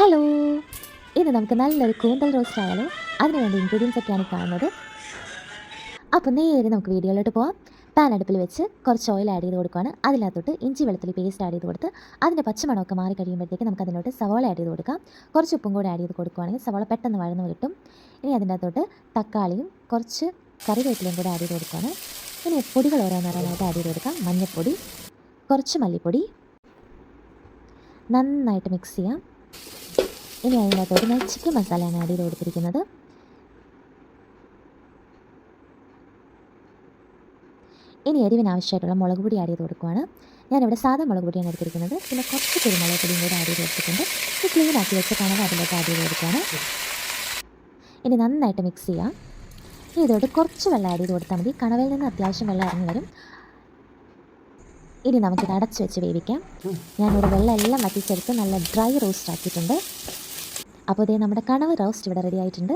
Hello, ഇന്ന് നമുക്ക് നല്ലൊരു കൂന്തൽ റോസ്റ്റ് ആയാലോ? അതിനുവേണ്ട ഇൻഗ്രീഡിയൻസ് ഒക്കെയാണ് കാണുന്നത്. അപ്പോൾ നേരെ നമുക്ക് വീഡിയോയിലോട്ട് പോകാം. പാൻ അടുപ്പിൽ വെച്ച് കുറച്ച് ഓയിൽ ആഡ് ചെയ്ത് കൊടുക്കുകയാണ്. അതിനകത്തോട്ട് ഇഞ്ചി വെളുത്തുള്ളി പേസ്റ്റ് ആഡ് ചെയ്ത് കൊടുത്ത് അതിൻ്റെ പച്ചമണമൊക്കെ മാറി കഴിയുമ്പോഴത്തേക്ക് നമുക്ക് അതിലോട്ട് സവോള ആഡ് ചെയ്ത് കൊടുക്കാം. കുറച്ച് ഉപ്പും കൂടെ ആഡ് ചെയ്ത് കൊടുക്കുകയാണെങ്കിൽ സവോള പെട്ടെന്ന് വഴന്ന് കിട്ടും. ഇനി അതിൻ്റെ അകത്തോട്ട് തക്കാളിയും കുറച്ച് കറിവേപ്പിലയും കൂടെ ആഡ് ചെയ്ത് കൊടുക്കുകയാണ്. ഇനി പൊടികൾ ഓരോന്നോരോന്നായിട്ട് ആഡ് ചെയ്ത് കൊടുക്കാം. മഞ്ഞൾപ്പൊടി, കുറച്ച് മല്ലിപ്പൊടി, നന്നായിട്ട് മിക്സ് ചെയ്യാം. ഇനി അതിനകത്തോട്ട് ഞാൻ ചിക്കൻ മസാലയാണ് ആഡ് ചെയ്ത് കൊടുത്തിരിക്കുന്നത്. ഇനി എരിവിന് ആവശ്യമായിട്ടുള്ള മുളക് പൊടി ആഡ് ചെയ്ത് കൊടുക്കുകയാണ്. ഞാനിവിടെ സാധാ മുളക് പൊടിയാണ് എടുത്തിരിക്കുന്നത്. പിന്നെ കുറച്ച് കുരുമുളക് പൊടിയും കൂടെ ആഡ് ചെയ്ത് കൊടുത്തിട്ടുണ്ട്. ഈ ക്ലീൻ ആക്കി വെച്ച കണവ അതിലേക്ക് ആഡ് ചെയ്ത് കൊടുക്കുകയാണ്. ഇനി നന്നായിട്ട് മിക്സ് ചെയ്യാം. ഇനി ഇതോട്ട് കുറച്ച് വെള്ളം ആഡ് ചെയ്ത് കൊടുത്താൽ മതി. കണവയിൽ നിന്ന് അത്യാവശ്യം വെള്ളം ഇറങ്ങി വരും. ഇനി നമുക്കിത് അടച്ച് വെച്ച് വേവിക്കാം. ഞാനിവിടെ വെള്ളം എല്ലാം വറ്റിച്ചെടുത്ത് നല്ല ഡ്രൈ റോസ്റ്റ് ആക്കിയിട്ടുണ്ട്. അപ്പോൾ ഇതേ നമ്മുടെ കണവ റോസ്റ്റ് ഇവിടെ റെഡി ആയിട്ടുണ്ട്.